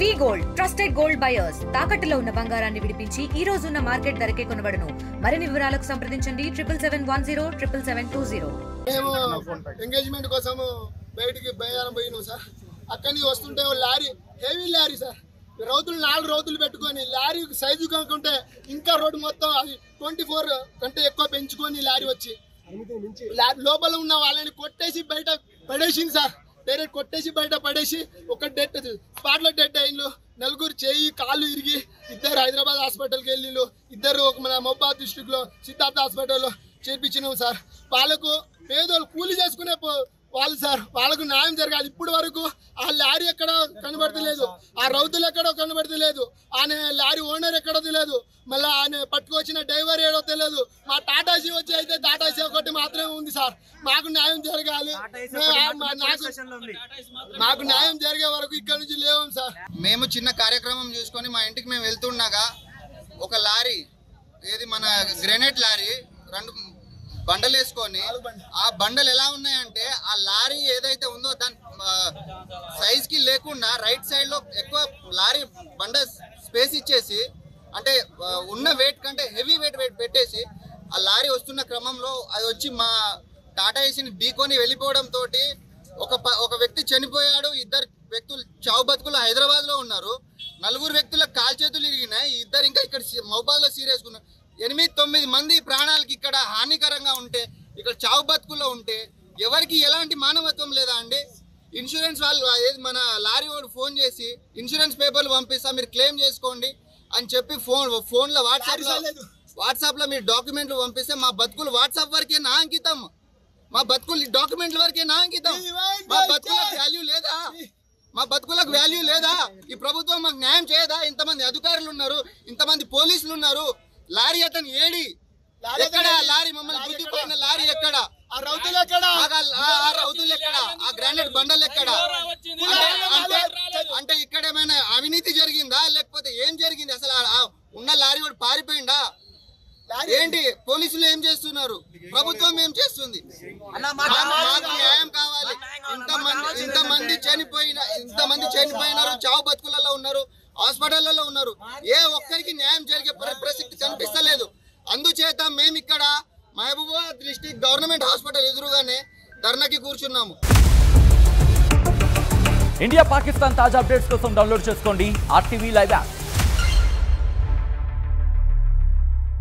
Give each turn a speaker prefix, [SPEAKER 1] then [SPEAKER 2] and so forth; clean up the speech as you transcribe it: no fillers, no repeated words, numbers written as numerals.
[SPEAKER 1] వి gold trusted gold buyers తాకట్టులో ఉన్న బంగారాన్ని విడిపించి ఈ రోజు ఉన్న మార్కెట్ ధరకే కొనబడును. మరిన్ని వివరాలకు సంప్రదించండి 7710772020.
[SPEAKER 2] మేము ఎంగేజ్మెంట్ కోసం బయటికి బయలుదేరం పోయినాం సార్. అక్కడి నుంచి వస్తుంటే లారీ, హెవీ లారీ సార్, రౌతులు 4 రౌతులు పెట్టుకొని లారీ సైజు కనుకుంటే ఇంకా రోడ్డు మొత్తం అది 24 కంటే ఎక్కువ పెంచుకొని లారీ వచ్చి లోపల ఉన్న వాళ్ళని కొట్టేసి బయట పడేసింది సార్. డైరెక్ట్ కొట్టేసి బయట పడేసి ఒక డెడ్ స్పాట్లో డెడ్ అయిండ్రు. 4 చేయి కాళ్ళు ఇరిగి 2 హైదరాబాద్ హాస్పిటల్కి వెళ్ళిండ్రు. 2 మన మహబాద్ డిస్ట్రిక్ట్లో సిద్ధార్థ హాస్పిటల్లో చేర్పించినాం సార్. వాళ్ళకు పేదోళ్ళు కూలి చేసుకునే వాళ్ళు సార్, వాళ్ళకు న్యాయం జరగాలి. ఇప్పటి వరకు ఆ లారీ ఎక్కడ కనబడతలేదు, ఆ రౌతులు ఎక్కడో కనబడతలేదు, ఆయన లారీ ఓనర్ ఎక్కడో తెలియదు, మళ్ళీ ఆయన పట్టుకొచ్చిన డ్రైవర్ ఏడో తెలియదు. మా టాటాసీ వచ్చి అయితే టాటాసీ ఒకటి మాత్రమే ఉంది సార్. మాకు న్యాయం జరగాలి, మాకు న్యాయం జరిగే వరకు ఇక్కడ నుంచి లేవం సార్.
[SPEAKER 3] మేము చిన్న కార్యక్రమం చూసుకొని మా ఇంటికి మేము వెళ్తుండగా ఒక లారీ, ఏది మన గ్రెనేడ్ లారీ, 2 బండలు వేసుకొని, ఆ బండలు ఎలా ఉన్నాయంటే ఆ లారీ ఏదైతే ఉందో దాని సైజ్ కి లేకుండా రైట్ సైడ్ లో ఎక్కువ లారీ బండ స్పేస్ ఇచ్చేసి, అంటే ఉన్న వెయిట్ కంటే హెవీ వెయిట్ పెట్టేసి ఆ లారీ వస్తున్న క్రమంలో అది వచ్చి మా టాటా ఏసీని ఢీకొని వెళ్ళిపోవడంతో ఒక వ్యక్తి చనిపోయాడు. 2 వ్యక్తులు చావు బతుకులు హైదరాబాద్ లో ఉన్నారు. 4 వ్యక్తులకు కాల్చేతులు ఇరిగినాయి. 2 ఇంకా ఇక్కడ మహబాద్ లో సీరియస్ ఉన్నారు. 8-9 మంది ప్రాణాలకి ఇక్కడ హానికరంగా ఉంటే, ఇక్కడ చావు బతుకుల్లో ఉంటే ఎవరికి ఎలాంటి మానవత్వం లేదా అండి? ఇన్సూరెన్స్ వాళ్ళు మన లారీ వాడు ఫోన్ చేసి ఇన్సూరెన్స్ పేపర్లు పంపిస్తా, మీరు క్లెయిమ్ చేసుకోండి అని చెప్పి ఫోన్లో వాట్సాప్లో మీరు డాక్యుమెంట్లు పంపిస్తే మా బతుకులు వాట్సాప్ వరకే నా అంకితం, మా బతుకులు డాక్యుమెంట్ల వరకే నా అంకితం. మా బతుకులకు వాల్యూ లేదా? మా బతుకులకు వాల్యూ లేదా? ఈ ప్రభుత్వం మాకు న్యాయం చేయదా? ఇంతమంది అధికారులు ఉన్నారు, ఇంతమంది పోలీసులు ఉన్నారు. లారీ అతను ఏడి ఎక్కడ? లారీ మమ్మల్ని గుద్దిపోయిన లారీ ఎక్కడ? ఆ రౌతులు ఎక్కడ? ఆ గ్రానైట్ బండలు ఎక్కడ? అంటే ఇక్కడ ఏమైనా అవినీతి జరిగిందా లేకపోతే ఏం జరిగింది? అసలు ఉన్న లారీ వాడు పారిపోయిందా ఏంటి? పోలీసులు ఏం చేస్తున్నారు? ప్రభుత్వం ఏం చేస్తుంది? మాకు న్యాయం కావాలి. ఇంతమంది చనిపోయినారు, చావు బతుకులలో ఉన్నారు, హాస్పిటల్లో ఉన్నారు. ఏ ఒక్కరికి న్యాయం జరిగే ప్రసక్తి కనిపిస్తలేదు. అందుచేత మేము ఇక్కడ మహబూబాబాద్ డిస్ట్రిక్ట్ గవర్నమెంట్ హాస్పిటల్ ఎదురుగానే ధర్నాకి కూర్చున్నాము.
[SPEAKER 4] ఇండియా పాకిస్తాన్ తాజా అప్డేట్స్ కోసం డౌన్లోడ్ చేసుకోండి RTV లైవ్ యాప్.